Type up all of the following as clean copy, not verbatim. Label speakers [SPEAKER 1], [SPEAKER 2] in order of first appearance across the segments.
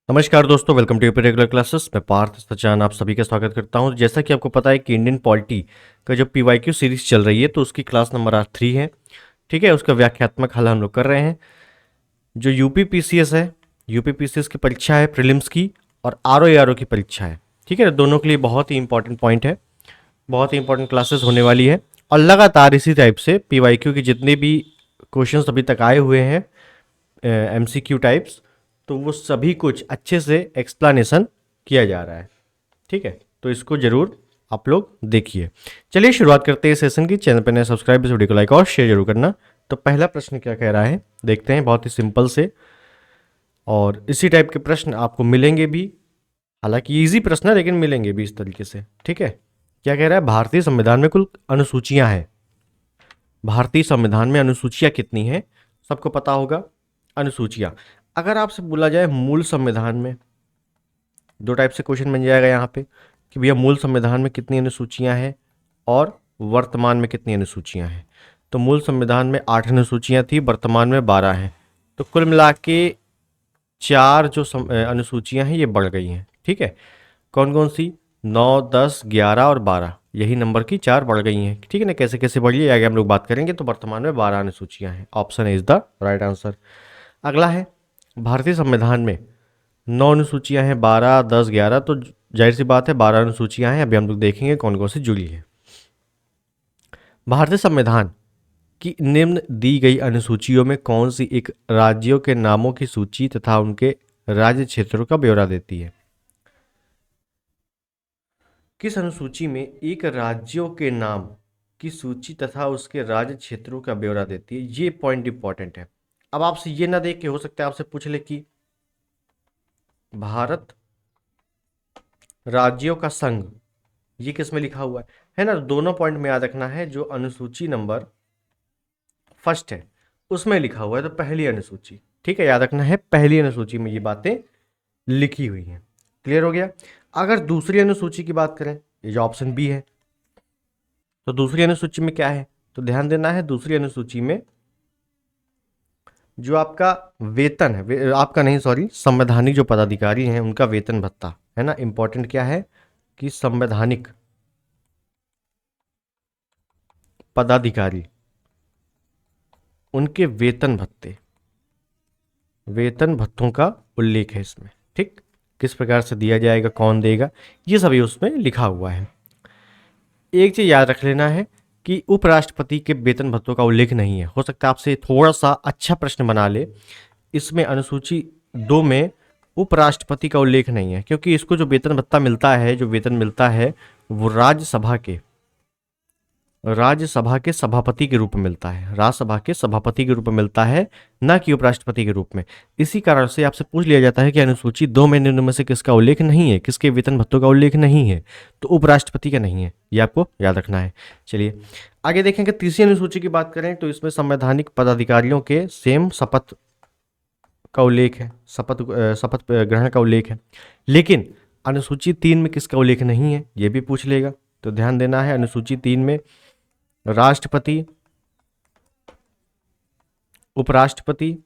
[SPEAKER 1] नमस्कार दोस्तों, welcome to UP regular classes. मैं पार्थ सचान आप सभी का स्वागत करता हूं। जैसा कि आपको पता है कि इंडियन पॉलिटी का जो पीवाईक्यू सीरीज चल रही है, तो उसकी क्लास नंबर आज 3 है। ठीक है, उसका व्याख्यात्मक हल हम लोग कर रहे हैं। जो यूपी पीसीएस है, यूपी पीसीएस की परीक्षा है प्रीलिम्स की, और आरओ की परीक्षा है। ठीक है, दोनों के लिए बहुत ही इंपॉर्टेंट पॉइंट है, बहुत ही इंपॉर्टेंट क्लासेस होने वाली है। और लगातार इसी टाइप से पीवाईक्यू के जितने भी क्वेश्चन अभी तक आए हुए हैं, एमसीक्यू टाइप्स, तो वो सभी कुछ अच्छे से एक्सप्लेनेशन किया जा रहा है। ठीक है, तो इसको जरूर आप लोग देखिए। चलिए शुरुआत करते हैं सेशन की। चैनल पर नए सब्सक्राइब, इस वीडियो को लाइक और शेयर जरूर करना। तो पहला प्रश्न क्या कह रहा है देखते हैं, बहुत ही सिंपल से, और इसी टाइप के प्रश्न आपको मिलेंगे भी। हालांकि इजी प्रश्न है लेकिन मिलेंगे भी इस तरीके से। ठीक है, क्या कह रहा है, भारतीय संविधान में कुल अनुसूचियां हैं। भारतीय संविधान में अनुसूचियां कितनी हैं, सबको पता होगा। अनुसूचियां, अगर आपसे बोला जाए मूल संविधान में, दो टाइप से क्वेश्चन बन जाएगा यहाँ पे कि भैया मूल संविधान में कितनी अनुसूचियां हैं और वर्तमान में कितनी अनुसूचियां हैं। तो मूल संविधान में 8 अनुसूचियां थी, वर्तमान में 12 हैं। तो कुल मिला के 4 जो अनुसूचियां हैं ये बढ़ गई हैं। ठीक है, कौन कौन सी, 9, 10, 11 और 12, यही नंबर की 4 बढ़ गई हैं। ठीक है ना, कैसे कैसे बढ़ी है आगे हम लोग बात करेंगे। तो वर्तमान में 12 अनुसूचियां हैं, option is the right answer. अगला है, भारतीय संविधान में 9 अनुसूचियां हैं, 12, 10, 11, तो जाहिर सी बात है 12 अनुसूचियां हैं। अभी हम लोग देखेंगे कौन कौन सी जुड़ी है। भारतीय संविधान की निम्न दी गई अनुसूचियों में कौन सी एक राज्यों के नामों की सूची तथा उनके राज्य क्षेत्रों का ब्यौरा देती है। किस अनुसूची में एक राज्यों के नाम की सूची तथा उसके राज्य क्षेत्रों का ब्यौरा देती है, ये पॉइंट इंपॉर्टेंट है। अब आपसे ये ना देख के हो सकता है आपसे पूछ ले कि भारत राज्यों का संघ, ये किस में लिखा हुआ है ना। दोनों पॉइंट में याद रखना है, जो अनुसूची नंबर फर्स्ट है उसमें लिखा हुआ है, तो पहली अनुसूची। ठीक है, याद रखना है पहली अनुसूची में ये बातें लिखी हुई हैं। क्लियर हो गया। अगर दूसरी अनुसूची की बात करें, ये जो ऑप्शन बी है, तो दूसरी अनुसूची में क्या है, तो ध्यान देना है दूसरी अनुसूची में जो आपका वेतन है, आपका नहीं सॉरी, संवैधानिक जो पदाधिकारी हैं उनका वेतन भत्ता है ना। इंपॉर्टेंट क्या है कि संवैधानिक पदाधिकारी, उनके वेतन भत्ते, वेतन भत्तों का उल्लेख है इसमें। ठीक, किस प्रकार से दिया जाएगा, कौन देगा, ये सभी उसमें लिखा हुआ है। एक चीज याद रख लेना है कि उपराष्ट्रपति के वेतन भत्तों का उल्लेख नहीं है। हो सकता है आपसे थोड़ा सा अच्छा प्रश्न बना ले, इसमें अनुसूची 2 में उपराष्ट्रपति का उल्लेख नहीं है, क्योंकि इसको जो वेतन भत्ता मिलता है, जो वेतन मिलता है, वो राज्यसभा के सभापति के रूप में मिलता है, राज्यसभा के सभापति के रूप में मिलता है, न कि उपराष्ट्रपति के रूप में। इसी कारण से आपसे पूछ लिया जाता है कि अनुसूची 2 में निम्न में से किसका उल्लेख नहीं है, किसके वेतन भत्तों का उल्लेख नहीं है, तो उपराष्ट्रपति का नहीं है, ये आपको याद रखना है। चलिए आगे देखेंगे। तीसरी अनुसूची की बात करें तो इसमें संवैधानिक पदाधिकारियों के सेम शपथ का उल्लेख है, शपथ ग्रहण का उल्लेख है। लेकिन अनुसूची 3 में किसका उल्लेख नहीं है, ये भी पूछ लेगा। तो ध्यान देना है, अनुसूची 3 में राष्ट्रपति, उपराष्ट्रपति,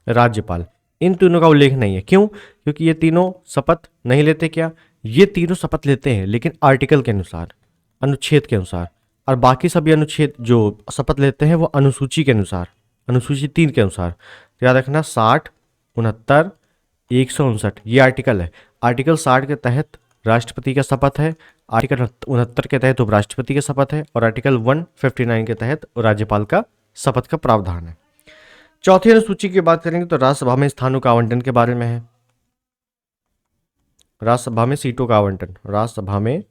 [SPEAKER 1] राज्यपाल, इन तीनों का उल्लेख नहीं है। क्यों? क्योंकि ये तीनों शपथ नहीं लेते। क्या, ये तीनों शपथ लेते हैं लेकिन आर्टिकल के अनुसार, अनुच्छेद के अनुसार, और बाकी सभी अनुच्छेद जो शपथ लेते हैं वो अनुसूची के अनुसार, अनुसूची 3 के अनुसार। तो याद रखना 60, 69, 159 ये आर्टिकल है। आर्टिकल 60 के तहत राष्ट्रपति का शपथ है, आर्टिकल 69 के तहत उपराष्ट्रपति का शपथ है, और आर्टिकल 159 के तहत राज्यपाल का शपथ का प्रावधान है। चौथी अनुसूची की बात करेंगे तो राज्यसभा में स्थानों का आवंटन के बारे में है। राज्यसभा में सीटों का आवंटन, राज्यसभा में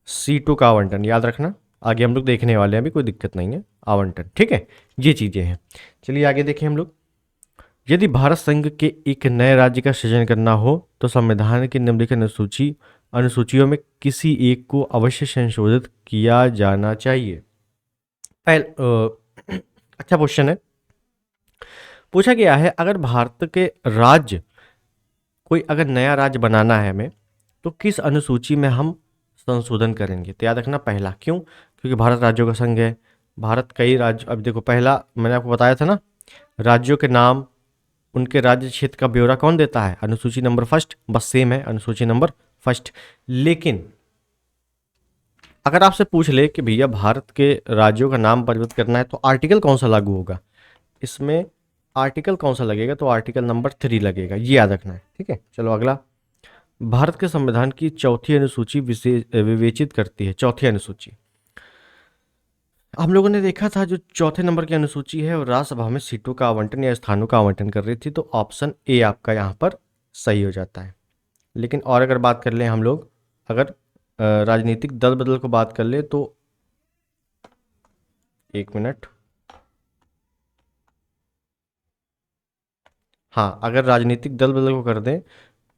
[SPEAKER 1] सीटों का आवंटन याद रखना, आगे हम लोग देखने वाले हैं, अभी कोई दिक्कत नहीं है, आवंटन। ठीक है, ये चीजें हैं। चलिए आगे देखें हम लोग। यदि भारत संघ के एक नए राज्य का सृजन करना हो तो संविधान की निम्नलिखित अनुसूचियों में किसी एक को अवश्य संशोधित किया जाना चाहिए। अच्छा क्वेश्चन है, पूछा गया है अगर भारत के राज्य, कोई अगर नया राज्य बनाना है हमें, तो किस अनुसूची में हम संशोधन करेंगे। तो याद रखना पहला, क्यों, क्योंकि भारत राज्यों का संघ है, भारत कई राज्य। अब देखो पहला मैंने आपको बताया था ना, राज्यों के नाम उनके राज्य क्षेत्र का ब्यौरा कौन देता है? अनुसूची नंबर फर्स्ट, बस सेम है अनुसूची नंबर फर्स्ट। लेकिन अगर आपसे पूछ ले कि भैया भारत के राज्यों का नाम परिवर्तित करना है तो आर्टिकल कौन सा लागू होगा, इसमें आर्टिकल कौन सा लगेगा? तो आर्टिकल नंबर 3 लगेगा, ये याद रखना है। ठीक है, चलो अगला। भारत के संविधान की चौथी अनुसूची विवेचित करती है, चौथी अनुसूची। हम लोगों ने देखा था जो चौथे नंबर की अनुसूची है वो राज्यसभा में सीटों का आवंटन या स्थानों का आवंटन कर रही थी, तो ऑप्शन ए आपका यहाँ पर सही हो जाता है। लेकिन और अगर बात कर लें हम लोग, अगर राजनीतिक दल बदल को बात कर ले तो एक मिनट, हाँ, अगर राजनीतिक दल बदल को कर दें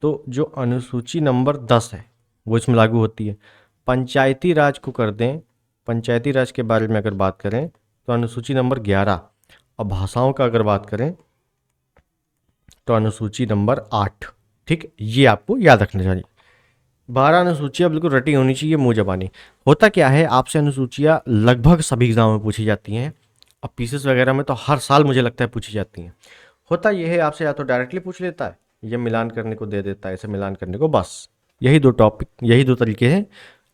[SPEAKER 1] तो जो अनुसूची नंबर 10 है वो इसमें लागू होती है। पंचायती राज को कर दें, पंचायती राज के बारे में अगर बात करें तो अनुसूची नंबर 11, और भाषाओं का अगर बात करें तो अनुसूची नंबर 8। ठीक, ये आपको याद रखना चाहिए। 12 अनुसूचियाँ बिल्कुल रटी होनी चाहिए, मुंह जबानी। होता क्या है, आपसे अनुसूचियाँ लगभग सभी एग्जाम में पूछी जाती हैं, और पीसीएस वगैरह में तो हर साल मुझे लगता है पूछी जाती हैं। होता यह है, आपसे या तो डायरेक्टली पूछ लेता है या मिलान करने को दे देता है, ऐसे मिलान करने को, बस यही दो टॉपिक, यही दो तरीके हैं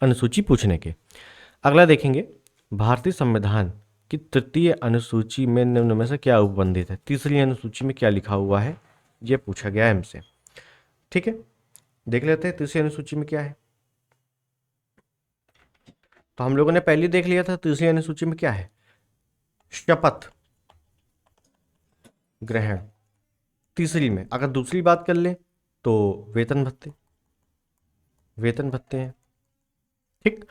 [SPEAKER 1] अनुसूची पूछने के। अगला देखेंगे, भारतीय संविधान की तृतीय अनुसूची में निम्न में से क्या उपबंधित है? तीसरी अनुसूची में क्या लिखा हुआ है, ये पूछा गया है हमसे। ठीक है, देख लेते हैं तीसरी अनुसूची में क्या है। तो हम लोगों ने पहले देख लिया था तीसरी अनुसूची में क्या है, शपथ ग्रहण। तीसरी में अगर दूसरी बात कर ले तो वेतन भत्ते, वेतन भत्ते हैं। ठीक,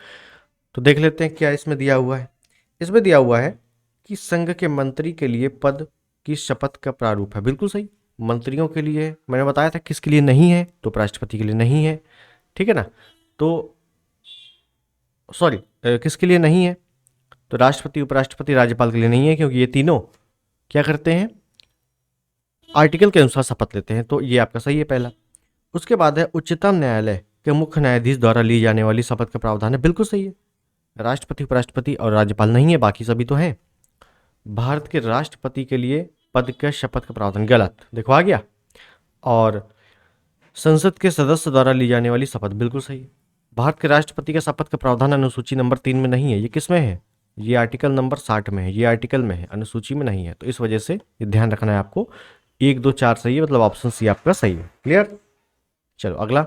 [SPEAKER 1] तो देख लेते हैं क्या इसमें दिया हुआ है। इसमें दिया हुआ है कि संघ के मंत्री के लिए पद की शपथ का प्रारूप है, बिल्कुल सही, मंत्रियों के लिए है। मैंने बताया था किसके लिए नहीं है, तो राष्ट्रपति के लिए नहीं है। ठीक है ना, तो सॉरी, किसके लिए नहीं है, तो राष्ट्रपति, उपराष्ट्रपति, राज्यपाल के लिए नहीं है, क्योंकि ये तीनों क्या करते हैं, आर्टिकल के अनुसार शपथ लेते हैं, तो ये आपका सही है पहला। उसके बाद है उच्चतम न्यायालय के मुख्य न्यायाधीश द्वारा ली जाने वाली शपथ का प्रावधान है, बिल्कुल सही है। राष्ट्रपति, उपराष्ट्रपति और राज्यपाल नहीं है, बाकी सभी तो हैं। भारत के राष्ट्रपति के लिए पद का शपथ का प्रावधान, गलत, देखो आ गया। और संसद के सदस्य द्वारा ली जाने वाली शपथ, बिल्कुल सही है। भारत के राष्ट्रपति का शपथ का प्रावधान अनुसूची नंबर 3 में नहीं है, ये किस में है, ये आर्टिकल नंबर 60 में है, ये आर्टिकल में है, अनुसूची में नहीं है, तो इस वजह से ये ध्यान रखना है आपको। 1 2 4 सही है, मतलब ऑप्शन सी आपका सही है। क्लियर, चलो अगला,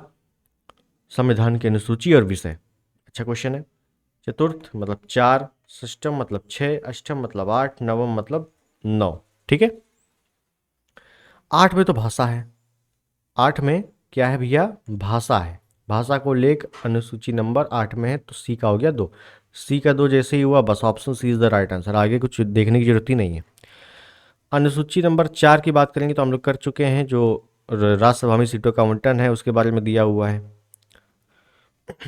[SPEAKER 1] संविधान की अनुसूची और विषय, अच्छा क्वेश्चन है। चतुर्थ मतलब 4, षष्टम मतलब 6, अष्टम मतलब 8, नवम मतलब 9। ठीक है, 8 में तो भाषा है, 8 में क्या है भैया, भाषा है। भाषा को लेकर अनुसूची नंबर 8 में है, तो सी का हो गया 2। सी का 2 जैसे ही हुआ, बस option C is the right answer, आगे कुछ देखने की जरूरत ही नहीं है। अनुसूची नंबर 4 की बात करेंगे तो हम लोग कर चुके हैं, जो राज्यसभा में सीटों का आवंटन है उसके बारे में दिया हुआ है।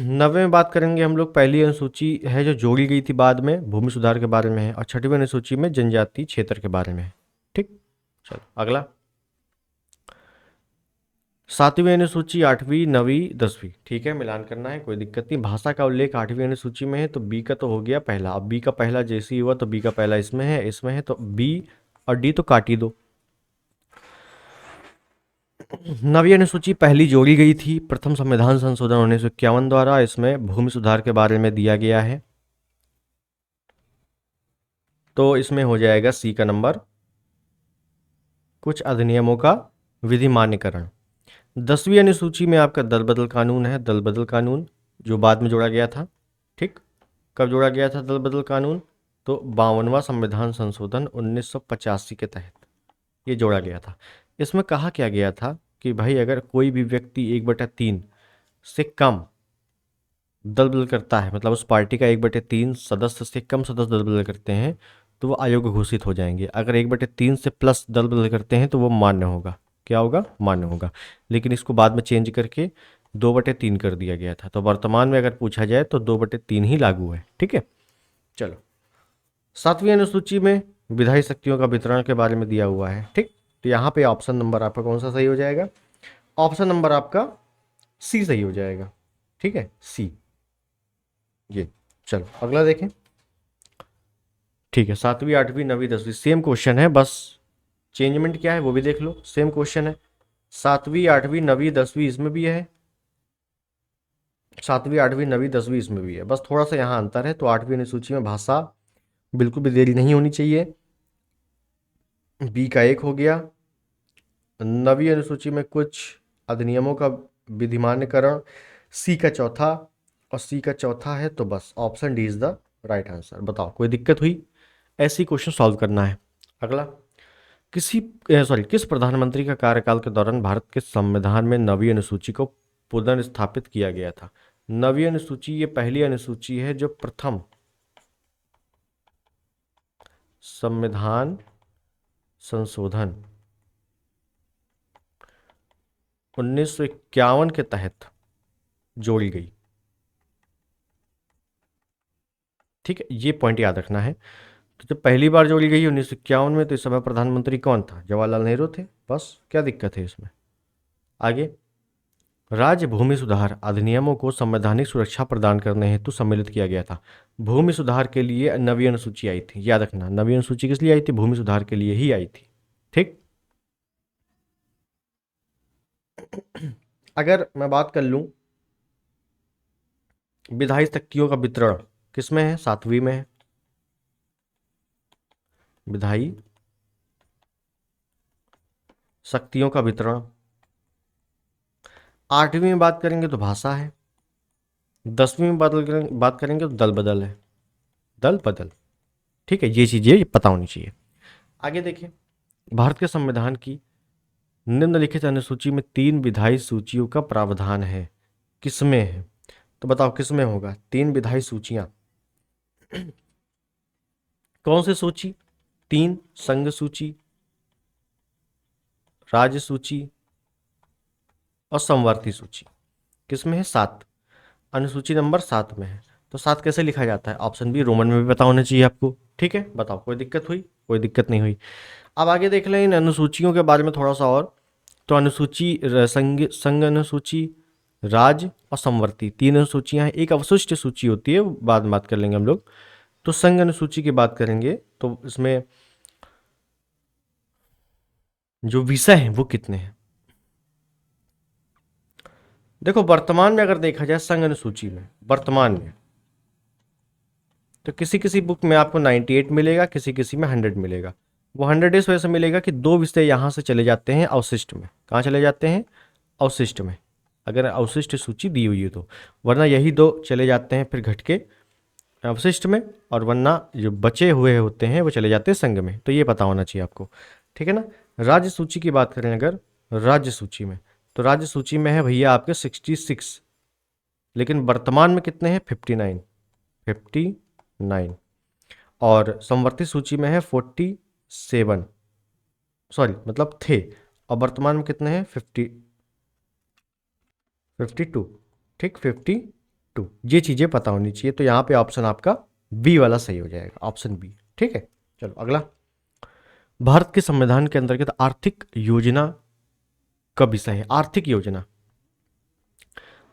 [SPEAKER 1] 9वें में बात करेंगे हम लोग, पहली अनुसूची है जो जोड़ी गई थी बाद में, भूमि सुधार के बारे में है, और 6वीं अनुसूची में जनजातीय क्षेत्र के बारे में है। ठीक, चलो अगला, 7वीं अनुसूची, 8वीं, 9वीं, 10वीं, ठीक है, मिलान करना है, कोई दिक्कत नहीं। भाषा का उल्लेख 8वीं अनुसूची में है, तो बी का तो हो गया पहला, अब बी का पहला जैसे ही हुआ तो बी का पहला इसमें है, इसमें है, तो बी और डी तो काट ही दो। 9वीं अनुसूची पहली जोड़ी गई थी प्रथम संविधान संशोधन 1951 द्वारा, इसमें भूमि सुधार के बारे में दिया गया है, तो इसमें हो जाएगा सी का नंबर, कुछ अधिनियमों का विधिमान्यकरण। 10वीं अनुसूची में आपका दल बदल कानून है, दल बदल कानून जो बाद में जोड़ा गया था। ठीक, कब जोड़ा गया था दल बदल कानून, तो 52वां संविधान संशोधन 1985 के तहत ये जोड़ा गया था। इसमें कहा क्या गया था कि भाई अगर कोई भी व्यक्ति 1/3 से कम दल बदल करता है, मतलब उस पार्टी का 1/3 सदस्य से कम सदस्य दल बदल करते हैं तो वो अयोग्य घोषित हो जाएंगे। अगर 1/3 से प्लस दल बदल करते हैं तो वो मान्य होगा, क्या होगा, मान्य होगा। लेकिन इसको बाद में चेंज करके 2/3 कर दिया गया था, तो वर्तमान में अगर पूछा जाए तो 2/3 ही लागू है। ठीक है, चलो 7वीं अनुसूची में विधायी शक्तियों का वितरण के बारे में दिया हुआ है। ठीक, तो यहाँ पे ऑप्शन नंबर आपका कौन सा सही हो जाएगा, ऑप्शन नंबर आपका सी सही हो जाएगा। ठीक है, सी, ये, चलो अगला देखें। ठीक है, 7वीं, 8वीं, 9वीं, 10वीं सेम क्वेश्चन है, बस चेंजमेंट क्या है वो भी देख लो, सेम क्वेश्चन है। 7वीं 8वीं 9वीं 10वीं इसमें भी है, 7वीं 8वीं 9वीं 10वीं इसमें भी है, बस थोड़ा सा यहाँ अंतर है। तो 8वीं अनुसूची में भाषा बिल्कुल भी देरी नहीं होनी चाहिए, बी का 1 हो गया। 9वीं अनुसूची में कुछ अधिनियमों का विधिमान्यकरण, सी का चौथा, और सी का चौथा है, तो बस option D is the right answer. बताओ कोई दिक्कत हुई? ऐसी क्वेश्चन सॉल्व करना है। अगला, किस प्रधानमंत्री का कार्यकाल के दौरान भारत के संविधान में 9वीं अनुसूची को पुनर्स्थापित किया गया था? 9वीं अनुसूची ये पहली अनुसूची है जो प्रथम संविधान संशोधन 1951 के तहत जोड़ी गई। ठीक है, ये पॉइंट याद रखना है। तो जब पहली बार जोड़ी गई 1951 में, तो इस समय प्रधानमंत्री कौन था? जवाहरलाल नेहरू थे। बस, क्या दिक्कत है इसमें? आगे, राज्य भूमि सुधार अधिनियमों को संवैधानिक सुरक्षा प्रदान करने हेतु सम्मिलित किया गया था। भूमि सुधार के लिए 9वीं अनुसूची आई थी, याद रखना। 9वीं अनुसूची किस लिए आई थी? भूमि सुधार के लिए ही आई थी। ठीक, अगर मैं बात कर लूं विधायी शक्तियों का वितरण किसमें है? 7वीं में है। विधायी शक्तियों का वितरण। 8वीं में बात करेंगे तो भाषा है। 10वीं में बात करेंगे तो दल बदल है, दल बदल। ठीक है, ये चीजें पता होनी चाहिए। आगे देखिए, भारत के संविधान की निम्नलिखित अनुसूची में 3 विधायी सूचियों का प्रावधान है, किसमें है? तो बताओ किसमें होगा 3 विधायी सूचियां? कौन सी सूची? 3, संघ सूची, राज्य सूची और समवर्ती सूची। किसमें है? 7, अनुसूची नंबर 7 में है। तो 7 कैसे लिखा जाता है? ऑप्शन बी, रोमन में भी पता होना चाहिए आपको। ठीक है, बताओ कोई दिक्कत हुई? कोई दिक्कत नहीं हुई। अब आगे देख लें इन अनुसूचियों के बारे में थोड़ा सा और। तो अनुसूची संघ अनुसूची, राज्य और समवर्ती, 3 अनुसूचियां हैं। एक अवशिष्ट सूची होती है, बाद में बात कर लेंगे हम लोग। तो संघ अनुसूची की बात करेंगे तो इसमें जो विषय हैं वो कितने हैं? देखो, वर्तमान में अगर देखा जाए संघ अनुसूची में, वर्तमान में तो किसी किसी बुक में आपको 98 मिलेगा, किसी किसी में 100 मिलेगा। वो 100 इस वजह से मिलेगा कि 2 विषय यहाँ से चले जाते हैं अवशिष्ट में। कहाँ चले जाते हैं? अवशिष्ट में, अगर अवशिष्ट सूची दी हुई है तो। वरना यही 2 चले जाते हैं फिर घट के अवशिष्ट में, और वरना जो बचे हुए होते हैं वो चले जाते हैं संघ में। तो ये पता होना चाहिए आपको। ठीक है ना। राज्य सूची की बात करें अगर, राज्य सूची में, तो राज्य सूची में है भैया आपके 66, लेकिन वर्तमान में कितने हैं? 59, 59। और समवर्ती सूची में है 47, सॉरी मतलब थे, और वर्तमान में कितने हैं? 52। ठीक, 52। ये चीज़ें पता होनी चाहिए। तो यहाँ पे ऑप्शन आपका बी वाला सही हो जाएगा, ऑप्शन बी। ठीक है, चलो अगला। भारत के संविधान के अंतर्गत आर्थिक योजना का विषय है। आर्थिक योजना,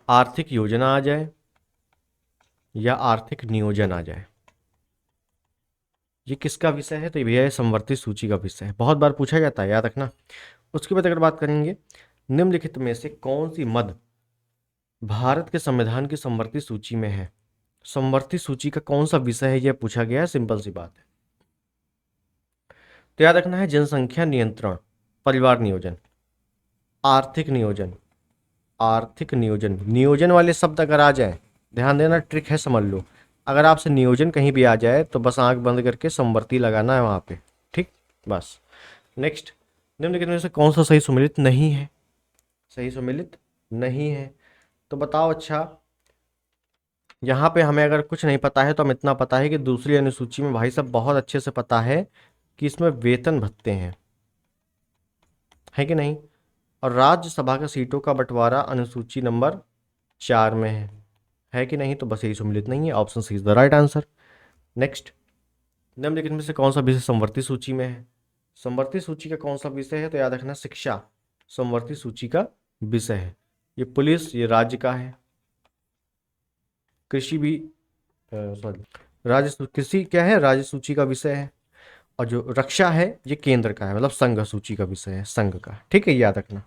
[SPEAKER 1] आर्थिक योजना आ जाए या आर्थिक नियोजन आ जाए, ये किसका विषय है? तो ये भैया समवर्ती सूची का विषय है, बहुत बार पूछा जाता है, याद रखना। उसके बाद अगर बात करेंगे निम्नलिखित में से कौन सी मद भारत के संविधान की समवर्ती सूची में है? समवर्ती सूची का कौन सा विषय है यह पूछा गया है, सिंपल सी बात है। तो याद रखना है जनसंख्या नियंत्रण, परिवार नियोजन, आर्थिक नियोजन, आर्थिक नियोजन। नियोजन वाले शब्द अगर आ जाए, ध्यान देना, ट्रिक है समझ लो। अगर आपसे नियोजन कहीं भी आ जाए तो बस आंख बंद करके समवर्ती लगाना है वहां पे। ठीक, बस। नेक्स्ट, निम्नलिखित में से कौन सा सही सुमेलित नहीं है? सही सुमेलित नहीं है, तो बताओ। अच्छा, यहाँ पे हमें अगर कुछ नहीं पता है तो हम इतना पता है कि दूसरी अनुसूची में भाई साहब बहुत अच्छे से पता है कि इसमें वेतन भत्ते हैं, है कि नहीं? और राज्यसभा का सीटों का बंटवारा अनुसूची नंबर 4 में है कि नहीं? तो बस यही सम्मिलित नहीं है, option C is the right answer. Next, निम्नलिखित में से कौन सा विषय समवर्ती सूची में है? समवर्ती सूची का कौन सा विषय है? तो याद रखना शिक्षा समवर्ती सूची का विषय है। ये पुलिस, ये राज्य का है। कृषि भी, सॉरी, कृषि क्या है? राज्य सूची का विषय है। और जो रक्षा है ये केंद्र का है, मतलब संघ सूची का विषय है, संघ का। ठीक है, याद रखना।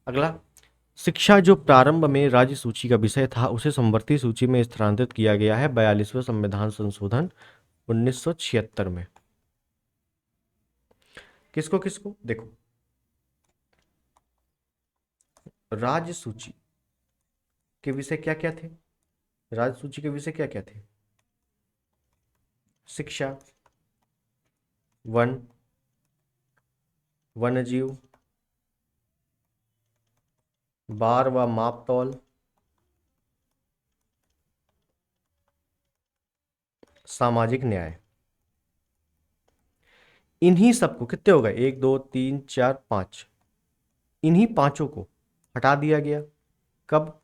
[SPEAKER 1] अगला, शिक्षा जो प्रारंभ में राज्य सूची का विषय था उसे समवर्ती सूची में स्थानांतरित किया गया है 42वें संविधान संशोधन 1976 में। किसको किसको देखो, राज्य सूची के विषय क्या क्या थे? राज्य सूची के विषय क्या क्या थे? शिक्षा, वन, वन्यजीव, बार व मापतौल, सामाजिक न्याय। इन्हीं सबको, कितने हो गए, 1 2 3 4 5, इन्हीं पांचों को हटा दिया गया। कब?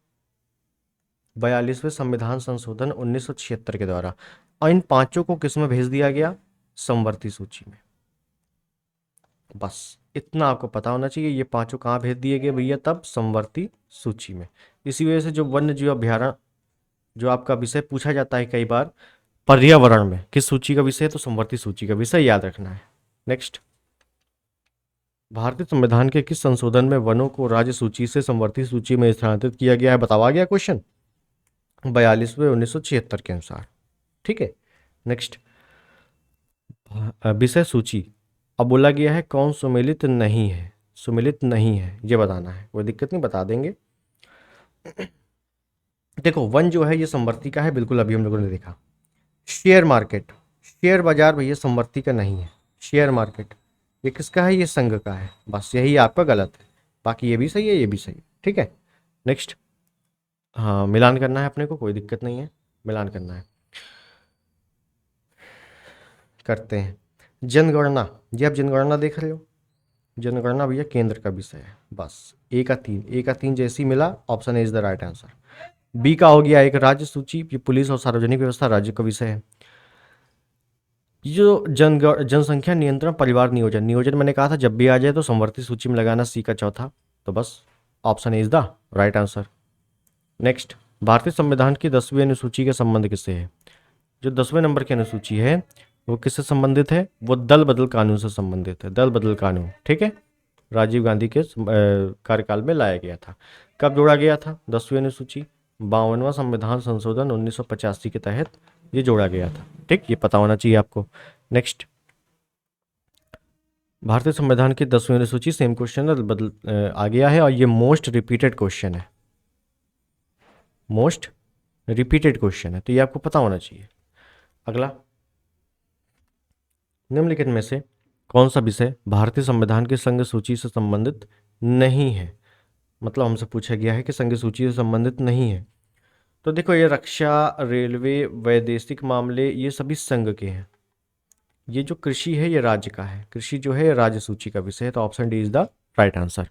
[SPEAKER 1] 42वें संविधान संशोधन 1976 के द्वारा। और इन पांचों को किस में भेज दिया गया? समवर्ती सूची में। बस इतना आपको पता होना चाहिए, ये पांचों कहाँ भेज दिए गए भैया? तब समवर्ती सूची में। इसी वजह से जो वन्य जीव अभ्यारण्य जो आपका विषय पूछा जाता है कई बार पर्यावरण में, किस सूची का विषय है? तो समवर्ती सूची का विषय याद रखना है। नेक्स्ट, भारतीय संविधान के किस संशोधन में वनों को राज्य सूची से समवर्ती सूची में स्थानांतरित किया गया है? बतावा गया क्वेश्चन, 42वें 1976 के अनुसार। ठीक है, नेक्स्ट, विषय सूची। अब बोला गया है कौन सुमेलित नहीं है? सुमेलित नहीं है ये बताना है, कोई दिक्कत नहीं, बता देंगे। देखो, वन जो है ये समवर्ती का है, बिल्कुल अभी हम लोगों ने देखा। शेयर मार्केट, शेयर बाजार भैया समवर्ती का नहीं है। शेयर मार्केट ये किसका है? ये संघ का है। बस यही आपका गलत है, बाकी ये भी सही है, ये भी सही है। ठीक है, नेक्स्ट, हाँ मिलान करना है अपने को, कोई दिक्कत नहीं है, मिलान करना है, करते हैं। जनगणना, ये आप जनगणना देख रहे हो, जनगणना भैया केंद्र का विषय है। बस ए का 3, ए का 3 जैसी मिला, option A is the right answer. B का हो गया एक राज्य सूची, ये पुलिस और सार्वजनिक व्यवस्था राज्य का विषय है। ये जो जनसंख्या नियंत्रण परिवार नियोजन, नियोजन मैंने कहा था जब भी आ जाए तो समवर्ती सूची में लगाना, सी का चौथा। तो बस option A is the right answer. Next, भारतीय संविधान की 10वीं अनुसूची के संबंध किससे है? जो 10वें नंबर की अनुसूची है वो किससे संबंधित है? वो दल बदल कानून से संबंधित है, दल बदल कानून। ठीक है, राजीव गांधी के कार्यकाल में लाया गया था। कब जोड़ा गया था 10वीं अनुसूची? 52वां संविधान संशोधन 1985 के तहत ये जोड़ा गया था। ठीक, ये पता होना चाहिए आपको। नेक्स्ट, भारतीय संविधान की 10वीं अनुसूची, सेम क्वेश्चन बदल आ गया है, और ये मोस्ट रिपीटेड क्वेश्चन है, मोस्ट रिपीटेड क्वेश्चन है, तो ये आपको पता होना चाहिए। अगला, निम्नलिखित में से कौन सा विषय भारतीय संविधान की संघ सूची से संबंधित नहीं है? मतलब हमसे पूछा गया है कि संघ सूची से संबंधित नहीं है। तो देखो, ये रक्षा, रेलवे, वैदेशिक मामले ये सभी संघ के हैं। ये जो कृषि है ये राज्य का है, कृषि जो है ये राज्य सूची का विषय है, तो option D is the right answer.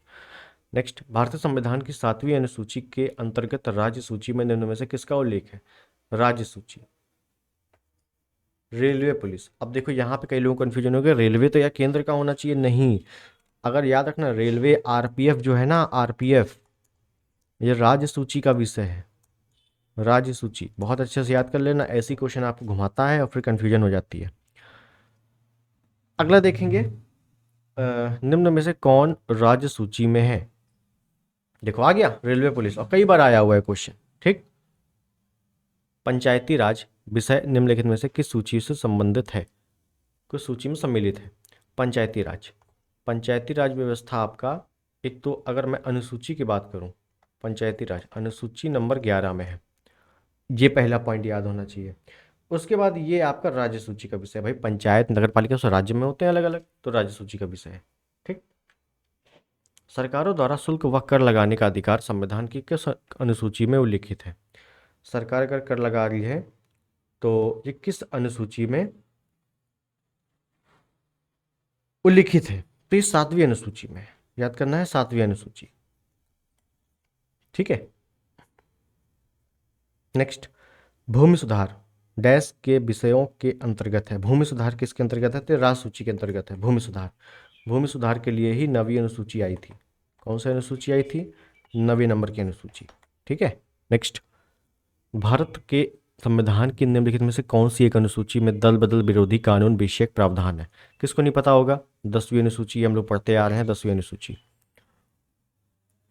[SPEAKER 1] Next, भारतीय संविधान की 7वीं अनुसूची के अंतर्गत राज्य सूची में निम्न में से किसका उल्लेख है? राज्य सूची, रेलवे, पुलिस। अब देखो यहाँ पे कई लोगों को कन्फ्यूजन हो गया, रेलवे तो यार केंद्र का होना चाहिए, नहीं। अगर याद रखना, रेलवे आरपीएफ जो है ना, आरपीएफ ये राज्य सूची का विषय है, राज्य सूची। बहुत अच्छे से याद कर लेना, ऐसी क्वेश्चन आपको घुमाता है और फिर कंफ्यूजन हो जाती है। अगला देखेंगे, निम्न में से कौन राज्य सूची में है? देखो आ गया रेलवे, पुलिस, और कई बार आया हुआ है क्वेश्चन। ठीक, पंचायती राज विषय निम्नलिखित में से किस सूची से संबंधित है? किस सूची में सम्मिलित है? पंचायती राज, पंचायती राज व्यवस्था आपका, एक तो अगर मैं अनुसूची की बात करूं, पंचायती राज अनुसूची नंबर 11 में है, ये पहला पॉइंट याद होना चाहिए। उसके बाद ये आपका राज्य सूची का विषय है। भाई पंचायत नगर पालिका सब राज्य में होते हैं अलग अलग, तो राज्य सूची का विषय है। ठीक, सरकारों द्वारा शुल्क व कर लगाने का अधिकार संविधान की किस अनुसूची में उल्लिखित है? सरकार अगर कर लगा रही है तो ये किस अनुसूची में उल्लिखित है? तो ये 7वीं अनुसूची में है, याद करना है, 7वीं अनुसूची। ठीक है, नेक्स्ट, भूमि सुधार डैश के विषयों के अंतर्गत है? भूमि सुधार किसके अंतर्गत है? तो राज्य सूची के अंतर्गत है भूमि सुधार। भूमि सुधार के लिए ही 9वीं अनुसूची आई थी। कौन सी अनुसूची आई थी? 9वें नंबर की अनुसूची। ठीक है, नेक्स्ट, भारत के संविधान की निम्नलिखित में से कौन सी एक अनुसूची में दल बदल विरोधी कानून विषयक प्रावधान है? किसको नहीं पता होगा? 10वीं अनुसूची हम लोग पढ़ते आ रहे हैं, 10वीं अनुसूची।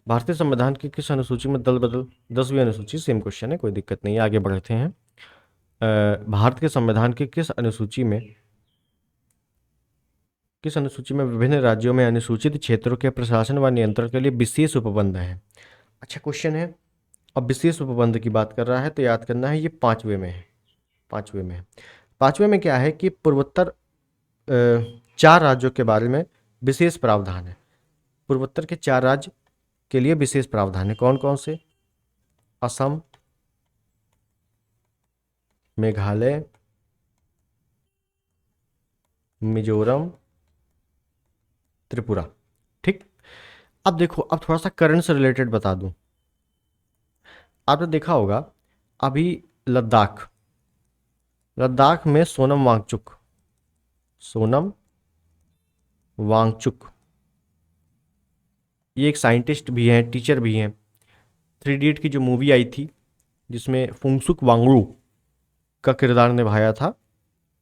[SPEAKER 1] भारतीय संविधान की किस अनुसूची में दल बदल, 10वीं अनुसूची, सेम क्वेश्चन है, कोई दिक्कत नहीं है, आगे बढ़ते हैं। भारत के संविधान की किस अनुसूची में विभिन्न राज्यों में अनुसूचित क्षेत्रों के प्रशासन व नियंत्रण के लिए विशेष उपबंध है? अच्छा क्वेश्चन है। अब विशेष उपबंध की बात कर रहा है तो याद करना है, ये 5वें में है, 5वें में है। 5वें में क्या है कि पूर्वोत्तर 4 राज्यों के बारे में विशेष प्रावधान है। पूर्वोत्तर के 4 राज्य के लिए विशेष प्रावधान है। कौन कौन से? असम, मेघालय, मिजोरम, त्रिपुरा। ठीक। अब देखो, अब थोड़ा सा करंट से रिलेटेड बता दूं। आपने देखा होगा अभी लद्दाख में सोनम वांगचुक ये एक साइंटिस्ट भी हैं, टीचर भी हैं। 3 इडियट की जो मूवी आई थी जिसमें फुंगसुक वांगडू का किरदार निभाया था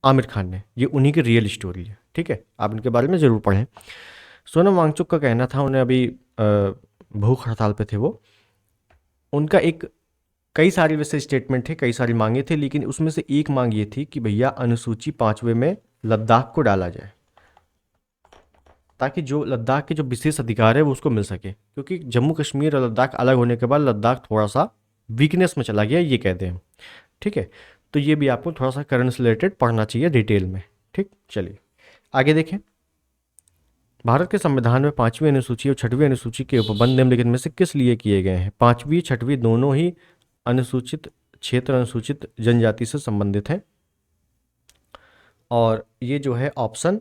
[SPEAKER 1] आमिर खान ने, ये उन्हीं की रियल स्टोरी है। ठीक है, आप इनके बारे में ज़रूर पढ़ें। सोनम वांगचुक का कहना था, उन्हें अभी भूख हड़ताल पे थे वो, उनका एक कई सारे वैसे स्टेटमेंट थे, कई सारी मांगे थे, लेकिन उसमें से एक मांग ये थी कि भैया अनुसूची 5वें में लद्दाख को डाला जाए, ताकि जो लद्दाख के जो विशेष अधिकार है वो उसको मिल सके, क्योंकि जम्मू कश्मीर और लद्दाख अलग होने के बाद लद्दाख थोड़ा सा वीकनेस में चला गया, ये कहते हैं। ठीक है, तो ये भी आपको थोड़ा सा करंट से रिलेटेड पढ़ना चाहिए डिटेल में। ठीक, चलिए आगे देखें। भारत के संविधान में 5वीं अनुसूची और 6वीं अनुसूची के उपबंध निम्नलिखित में से किस लिए किए गए हैं? 5वीं 6वीं दोनों ही अनुसूचित क्षेत्र, अनुसूचित जनजाति से संबंधित हैं, और ये जो है option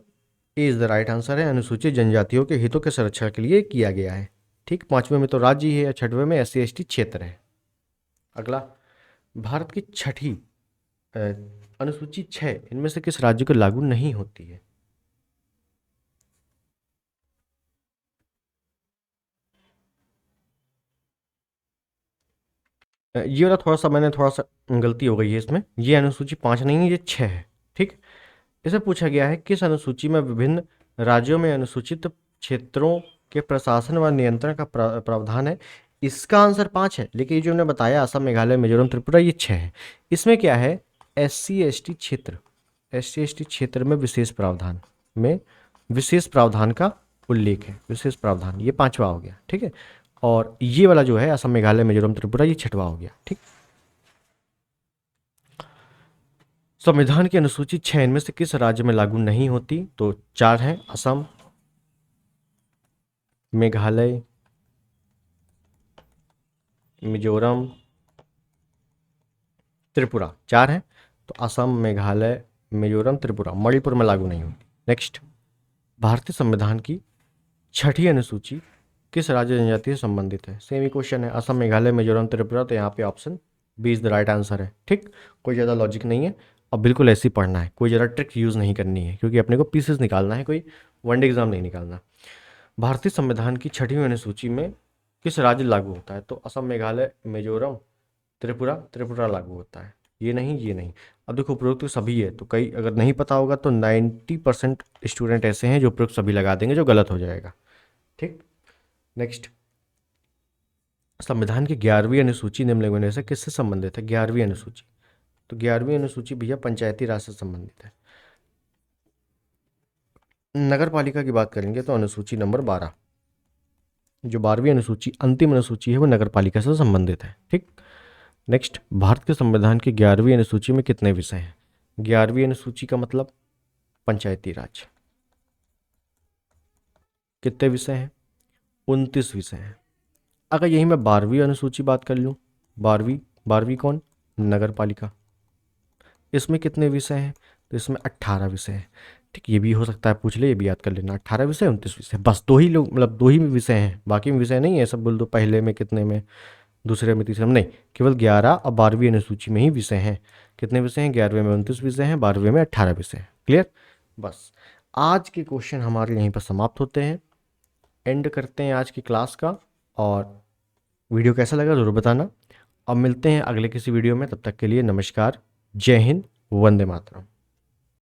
[SPEAKER 1] A is the right answer है, अनुसूचित जनजातियों के हितों के संरक्षण के लिए किया गया है। ठीक, 5वें में तो राज्य है, 6वें में SC ST क्षेत्र है। अगला, भारत की 6ठी अनुसूची 6 इनमें से किस राज्य को लागू नहीं होती है? ये वाला थोड़ा सा गलती हो गई है इसमें, ये अनुसूची 5 नहीं है, ये 6 है। ठीक, इसे पूछा गया है किस अनुसूची में विभिन्न राज्यों में अनुसूचित क्षेत्रों के प्रशासन व नियंत्रण का प्रावधान है? इसका आंसर 5 है, लेकिन ये जो हमने बताया असम, मेघालय, मिजोरम, त्रिपुरा, ये 6 है। इसमें क्या है, SC ST क्षेत्र में विशेष प्रावधान का उल्लेख है, विशेष प्रावधान, ये 5वां हो गया। ठीक है, और ये वाला जो है असम, मेघालय, मिजोरम, त्रिपुरा, ये 6वां हो गया। ठीक, संविधान की अनुसूची 6 इनमें से किस राज्य में लागू नहीं होती? तो 4 हैं, असम, मेघालय, मिजोरम, त्रिपुरा, 4 हैं। तो असम, मेघालय, मिजोरम, त्रिपुरा, मणिपुर में लागू नहीं होती। नेक्स्ट, भारतीय संविधान की 6ठी अनुसूची किस राज्य जनजाति से संबंधित है? सेम ही क्वेश्चन है, असम, मेघालय, मिजोरम, त्रिपुरा, तो यहाँ पे option B is the right answer है। ठीक, कोई ज़्यादा लॉजिक नहीं है, अब बिल्कुल ऐसे ही पढ़ना है, कोई ज़्यादा ट्रिक यूज़ नहीं करनी है, क्योंकि अपने को पीसेस निकालना है, कोई वनडे एग्जाम नहीं निकालना। भारतीय संविधान की 6वीं अनुसूची में किस राज्य लागू होता है? तो असम, मेघालय, मिजोरम, त्रिपुरा लागू होता है, ये नहीं, ये नहीं। अब देखो उपरोक्त तो सभी है, तो कई अगर नहीं पता होगा तो 90% स्टूडेंट ऐसे हैं जो उपरोक्त सभी लगा देंगे, जो गलत हो जाएगा। ठीक, नेक्स्ट, संविधान की 11वीं अनुसूची निम्नलिखित में से किससे संबंधित है? 11वीं अनुसूची, तो 11वीं अनुसूची भैया पंचायती राज से संबंधित है। नगर पालिका की बात करेंगे तो अनुसूची नंबर 12, जो 12वीं अनुसूची अंतिम अनुसूची है, वो नगर पालिका से संबंधित है। ठीक, नेक्स्ट, भारत के संविधान की 11वीं अनुसूची में कितने विषय हैं? 11वीं अनुसूची का मतलब पंचायती राज, कितने विषय हैं? 29 विषय हैं। अगर यही मैं 12वीं अनुसूची बात कर लूँ, 12वीं कौन? नगर पालिका, इसमें कितने विषय हैं? तो इसमें 18 विषय हैं। ठीक, ये भी हो सकता है पूछ ले, ये भी याद कर लेना, 18 विषय, 29 विषय, बस 2 ही लोग, मतलब 2 ही विषय हैं, बाकी में विषय नहीं है। सब बोल दो पहले में कितने में, दूसरे में, तीसरे में, नहीं, केवल 11 और 12वीं अनुसूची में ही विषय हैं। कितने विषय हैं? 11वें में 29 विषय हैं, 12वें में 18 विषय हैं। क्लियर? बस आज के क्वेश्चन हमारे यहीं पर समाप्त होते हैं, एंड करते हैं आज की क्लास का। और वीडियो कैसा लगा ज़रूर बताना, अब मिलते हैं अगले किसी वीडियो में, तब तक के लिए नमस्कार, जय हिंद, वंदे मातरम।